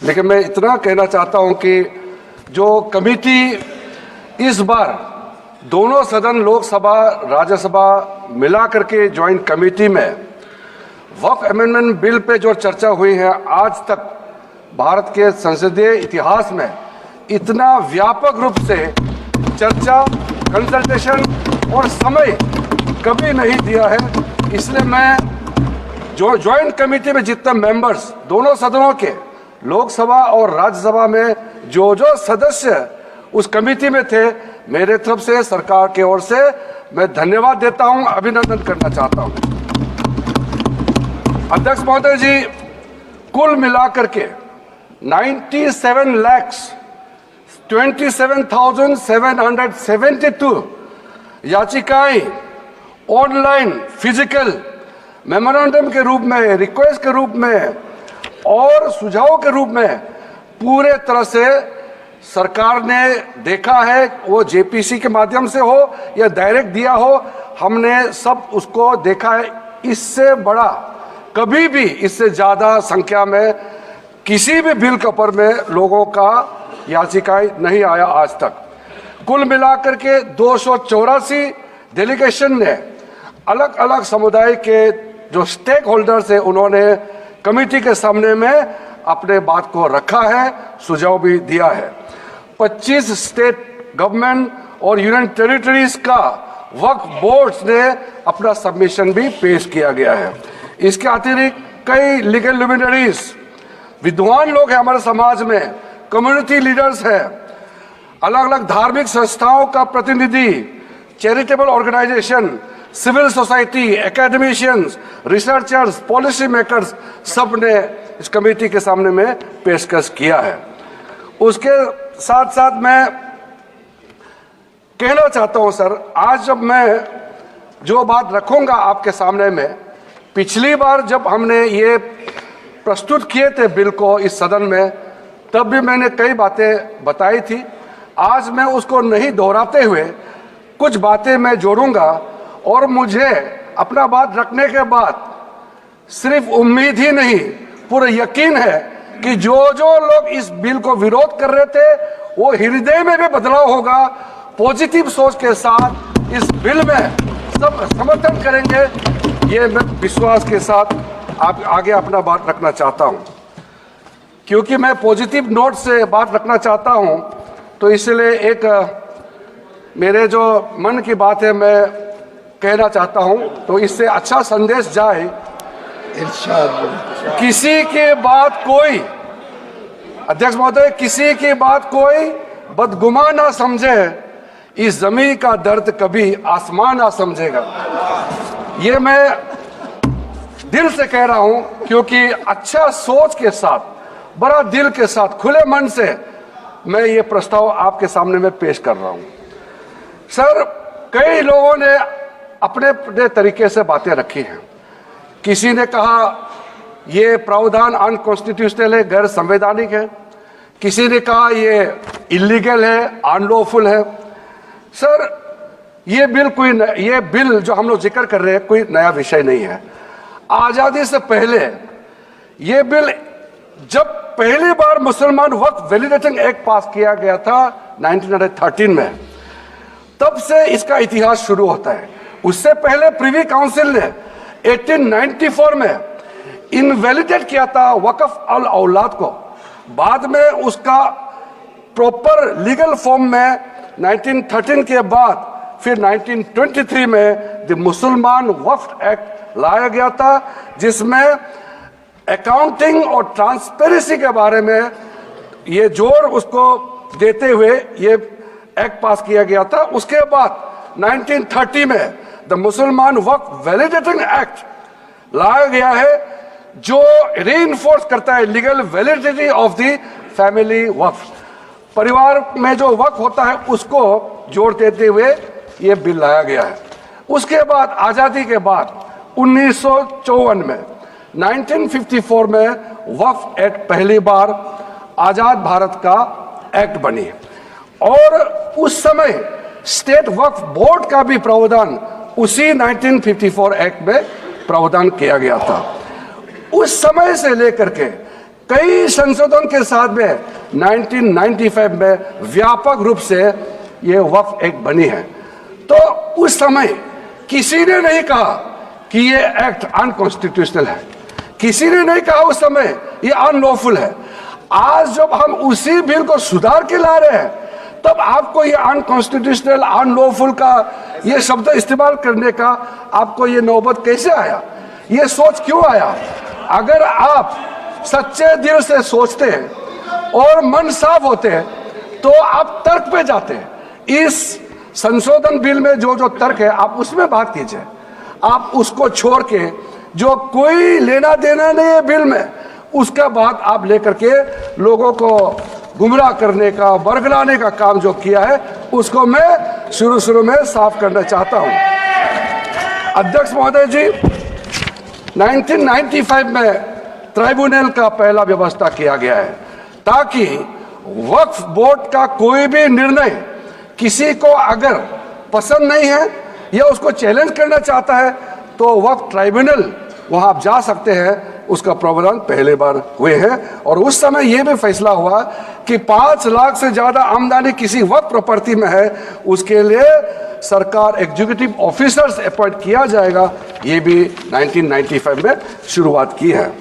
लेकिन मैं इतना कहना चाहता हूं कि जो कमेटी इस बार दोनों सदन लोकसभा राज्यसभा मिला करके ज्वाइंट कमेटी में वक्फ अमेंडमेंट बिल पे जो चर्चा हुई है, आज तक भारत के संसदीय इतिहास में इतना व्यापक रूप से चर्चा, कंसल्टेशन और समय कभी नहीं दिया है। इसलिए मैं जो ज्वाइंट कमेटी में जितने मेंबर्स दोनों सदनों के लोकसभा और राज्यसभा में जो सदस्य उस कमेटी में थे, मेरे तरफ से सरकार की ओर से मैं धन्यवाद देता हूं, अभिनंदन करना चाहता हूं। अध्यक्ष महोदय जी, कुल मिलाकर के 97,27,772 याचिकाएं ऑनलाइन, फिजिकल, मेमोरेंडम के रूप में, रिक्वेस्ट के रूप में और सुझाव के रूप में पूरे तरह से सरकार ने देखा है। वो जेपीसी के माध्यम से हो या डायरेक्ट दिया हो, हमने सब उसको देखा है। इससे बड़ा कभी भी, इससे ज्यादा संख्या में किसी भी बिल के ऊपर में लोगों का याचिकाएं नहीं आया आज तक। कुल मिलाकर के 284 डेलीगेशन ने अलग अलग समुदाय के जो स्टेक होल्डर्स है, उन्होंने कमेटी के सामने में अपने बात को रखा है, सुझाव भी दिया है। 25 स्टेट गवर्नमेंट और यूनियन टेरिटरीज का वक्फ बोर्ड्स ने अपना सबमिशन भी पेश किया गया है। इसके अतिरिक्त कई लीगल लुमिनरीज, विद्वान लोग हैं हमारे समाज में, कम्युनिटी लीडर्स हैं, अलग अलग धार्मिक संस्थाओं का प्रतिनिधि, charitable organisation, civil society, academicians, researchers, policy makers, सब ने इस कमेटी के सामने में पेशकश किया है। उसके साथ साथ मैं कहना चाहता हूं सर, आज जब मैं जो बात रखूंगा आपके सामने में, पिछली बार जब हमने ये प्रस्तुत किए थे बिल को इस सदन में, तब भी मैंने कई बातें बताई थी। आज मैं उसको नहीं दोहराते हुए कुछ बातें मैं जोड़ूंगा और मुझे अपना बात रखने के बाद सिर्फ उम्मीद ही नहीं, पूरा यकीन है कि जो लोग इस बिल को विरोध कर रहे थे, वो हृदय में भी बदलाव होगा। पॉजिटिव सोच के साथ इस बिल में सब समर्थन करेंगे, ये मैं विश्वास के साथ आप आगे अपना बात रखना चाहता हूं। क्योंकि मैं पॉजिटिव नोट से बात रखना चाहता हूं, तो इसलिए एक मेरे जो मन की बात है मैं कहना चाहता हूं, तो इससे अच्छा संदेश जाए। किसी की बात कोई, अध्यक्ष महोदय, किसी की बात कोई बदगुमान ना समझे, इस जमीन का दर्द कभी आसमान ना समझेगा। ये मैं दिल से कह रहा हूं, क्योंकि अच्छा सोच के साथ, बड़ा दिल के साथ, खुले मन से मैं ये प्रस्ताव आपके सामने में पेश कर रहा हूं। सर, कई लोगों ने अपने अपने तरीके से बातें रखी हैं। किसी ने कहा ये प्रावधान अनकॉन्स्टिट्यूशनल है, गैर संवैधानिक है। किसी ने कहा ये इलीगल है, अनलॉफुल है। सर, ये बिल जो हम लोग जिक्र कर रहे हैं कोई नया विषय नहीं है। आजादी से पहले ये बिल, जब पहली बार मुसलमान वक्फ वैलिडेटिंग एक्ट पास किया गया था 1913 में, तब से इसका इतिहास शुरू होता है। उससे पहले प्रिवी काउंसिल ने 1894 में इनवैलिडेट किया था वक्फ अल औलाद को। बाद में उसका प्रॉपर लीगल फॉर्म में 1913 के बाद फिर 1923 में द मुसलमान वक्फ एक्ट लाया गया था, जिसमें अकाउंटिंग और ट्रांसपेरेंसी के बारे में ये जोर उसको देते हुए ये एक्ट पास किया गया था। उसके बाद 1930 में द मुसलमान वक्फ वैलिडेटिंग एक्ट लाया गया है, जो रीइंफोर्स करता है legal validity of the family waqf. परिवार में जो वक्फ होता है उसको जोड़ देते हुए ये बिल लाया गया है। उसके बाद आजादी के बाद 1954 में 1954 में वक्फ एक्ट पहली बार आजाद भारत का एक्ट बनी, और उस समय स्टेट वक्फ बोर्ड का भी प्रावधान उसी 1954 एक्ट में प्रावधान किया गया था। उस समय से लेकर के कई संशोधन के साथ में 1995 में व्यापक रूप से ये वक्फ एक्ट बनी है। तो उस समय किसी ने नहीं कहा कि ये एक्ट अनकॉन्स्टिट्यूशनल है, किसी ने नहीं कहा उस समय ये अनलॉफुल है। आज जब हम उसी बिल को सुधार के ला रहे हैं तब आपको ये अनकॉन्स्टिट्यूशनल अनलॉफुल का ये शब्द इस्तेमाल करने का आपको ये नौबत कैसे आया, ये सोच क्यों आया? अगर आप सच्चे दिल से सोचते और मन साफ होते तो आप तर्क पे जाते। इस संशोधन बिल में जो जो तर्क है आप उसमें बात कीजिए, आप उसको छोड़ के जो कोई लेना देना नहीं है बिल में उसका बात आप लेकर के लोगों को गुमराह करने का बरगलाने का काम जो किया है उसको मैं शुरू में साफ करना चाहता हूं। अध्यक्ष महोदय जी, 1995 में ट्राइब्यूनल का पहला व्यवस्था किया गया है ताकि वक्फ बोर्ड का कोई भी निर्णय किसी को अगर पसंद नहीं है या उसको चैलेंज करना चाहता है तो वक्फ ट्राइब्यूनल वहां आप जा सकते हैं। उसका प्रावधान पहले बार हुए हैं और उस समय यह भी फैसला हुआ कि 5 लाख से ज्यादा आमदनी किसी वक्फ प्रॉपर्टी में है उसके लिए सरकार एग्जीक्यूटिव ऑफिसर्स अपॉइंट किया जाएगा। ये भी 1995 में शुरुआत की है।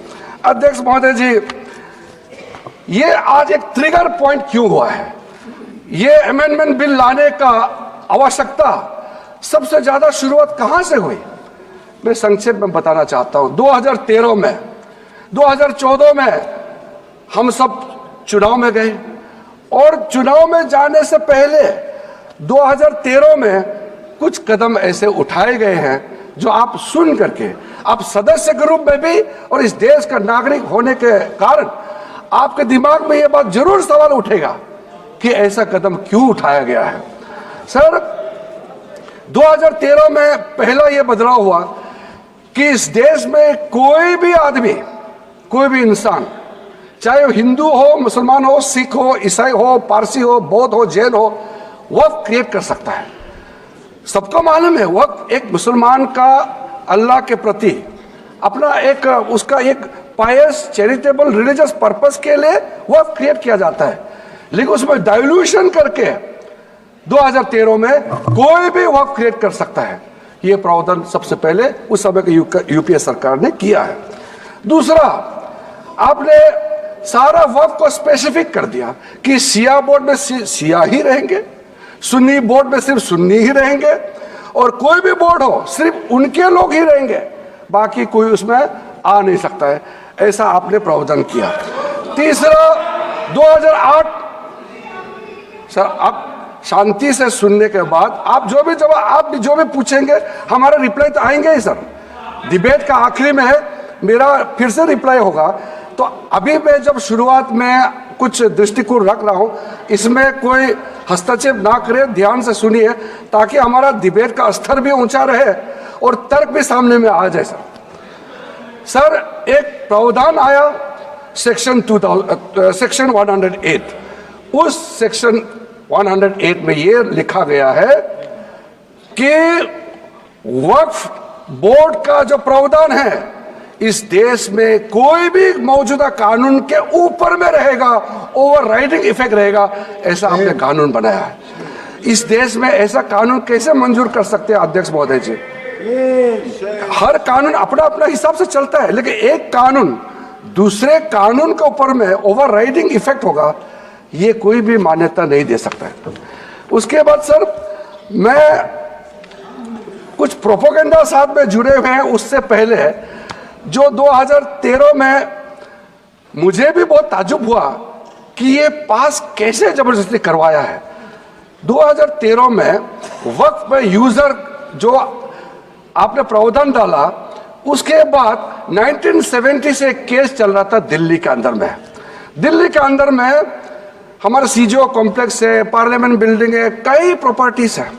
अध्यक्ष महोदय जी, ये आज एक ट्रिगर पॉइंट क्यों हुआ है? ये अमेंडमेंट बिल लाने का आवश्यकता सबसे ज्यादा शुरुआत कहां से हुई? मैं संक्षेप में बताना चाहता हूं। 2013 में 2014 में हम सब चुनाव में गए और चुनाव में जाने से पहले 2013 में कुछ कदम ऐसे उठाए गए हैं जो आप सुन करके आप सदस्य के रूप में भी और इस देश का नागरिक होने के कारण आपके दिमाग में यह बात जरूर सवाल उठेगा कि ऐसा कदम क्यों उठाया गया है। सर, 2013 में पहला यह बदलाव हुआ कि इस देश में कोई भी आदमी, कोई भी इंसान, चाहे वो हिंदू हो, मुसलमान हो, सिख हो, ईसाई हो, पारसी हो, बौद्ध हो, जैन हो, वक्फ क्रिएट कर सकता है। सबको मालूम है वक्फ एक मुसलमान का अल्लाह के प्रति अपना एक उसका एक पायस चैरिटेबल रिलीजियस पर्पस के लिए वक्फ क्रिएट किया जाता है, लेकिन उसमें डाइल्यूशन करके 2013 में कोई भी वक्फ क्रिएट कर सकता है। ये प्रावधान सबसे पहले उस समय की यूपीए सरकार ने किया है। दूसरा, आपने सारा वक्फ को स्पेसिफिक कर दिया कि शिया बोर्ड में शिया ही रहेंगे, सुन्नी बोर्ड में सिर्फ सुन्नी ही रहेंगे और कोई भी बोर्ड हो सिर्फ उनके लोग ही रहेंगे, बाकी कोई उसमें आ नहीं सकता है। ऐसा आपने प्रावधान किया। तीसरा, 2008, सर आप शांति से सुनने के बाद आप जो भी पूछेंगे हमारा रिप्लाई तो आएंगे ही सर। डिबेट का आखिरी में है, मेरा फिर से रिप्लाई होगा। तो अभी मैं जब शुरुआत में कुछ दृष्टिकोण रख रहा हूं, इसमें कोई हस्तक्षेप ना करे, ध्यान से सुनिए ताकि हमारा डिबेट का स्तर भी ऊंचा रहे और तर्क भी सामने में आ जाए। सर, एक प्रावधान आया सेक्शन 108। उस सेक्शन 108 में ये लिखा गया है कि वक्फ बोर्ड का जो प्रावधान है इस देश में कोई भी मौजूदा कानून के ऊपर में रहेगा, ओवरराइडिंग इफेक्ट रहेगा। ऐसा आपने कानून बनाया है। इस देश में ऐसा कानून कैसे मंजूर कर सकते हैं अध्यक्ष महोदय जी? हर कानून अपना अपना हिसाब से चलता है, लेकिन एक कानून दूसरे कानून के ऊपर में ओवरराइडिंग इफेक्ट होगा, ये कोई भी मान्यता नहीं दे सकता है। उसके बाद सर, मैं कुछ प्रोपोगेंडा साथ में जुड़े हुए हैं उससे पहले जो 2013 में मुझे भी बहुत ताज्जुब हुआ कि ये पास कैसे जबरदस्ती करवाया है। 2013 में वक्फ में यूजर जो आपने प्रावधान डाला, उसके बाद 1970 से एक केस चल रहा था दिल्ली के अंदर में। दिल्ली के अंदर में हमारे सीजीओ कॉम्प्लेक्स है, पार्लियामेंट बिल्डिंग है, कई प्रॉपर्टीज है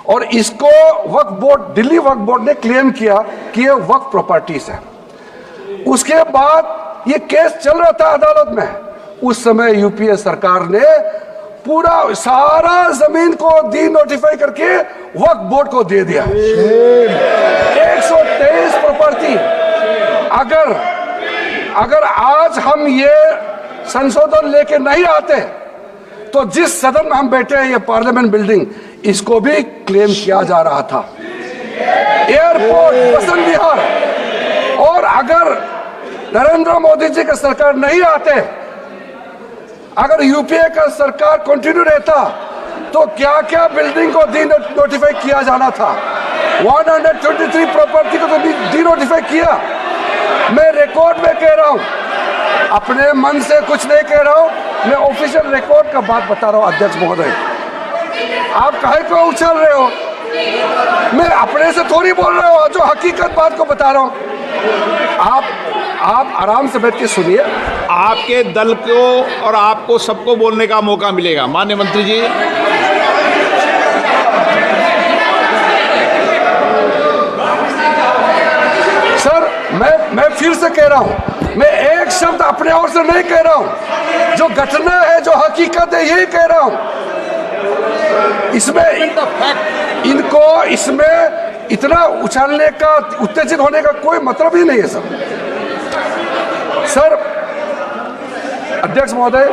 और इसको वक्फ बोर्ड, दिल्ली वक्फ बोर्ड ने क्लेम किया कि ये वक्फ प्रॉपर्टीज है। उसके बाद ये केस चल रहा था अदालत में। उस समय यूपीए सरकार ने पूरा सारा जमीन को डी नोटिफाई करके वक्फ बोर्ड को दे दिया। 123 प्रॉपर्टी। अगर अगर आज हम ये संशोधन लेके नहीं आते तो जिस सदन में हम बैठे हैं, ये पार्लियामेंट बिल्डिंग, इसको भी क्लेम किया जा रहा था, एयरपोर्ट, बसंत विहार। और अगर नरेंद्र मोदी जी का सरकार नहीं आते, अगर यूपीए का सरकार कंटिन्यू रहता, तो क्या क्या बिल्डिंग को डी नोटिफाई किया जाना था। 123 प्रॉपर्टी को तो डी नोटिफाई किया। मैं रिकॉर्ड में कह रहा हूं, अपने मन से कुछ नहीं कह रहा हूं, मैं ऑफिशियल रिकॉर्ड का बात बता रहा हूं। अध्यक्ष महोदय, आप काहे को उछल रहे हो? मैं अपने से थोड़ी बोल रहा हूं, जो हकीकत बात को बता रहा हूं। आप आराम से बैठ के सुनिए। आपके दल को और आपको सबको बोलने का मौका मिलेगा। माननीय मंत्री जी, सर, मैं फिर से कह रहा हूं, मैं एक शब्द अपने ओर से नहीं कह रहा हूं, जो घटना है, जो हकीकत है, यही कह रहा हूं। इनको इसमें इतना उछालने का, उत्तेजित होने का कोई मतलब ही नहीं है सर। अध्यक्ष महोदय,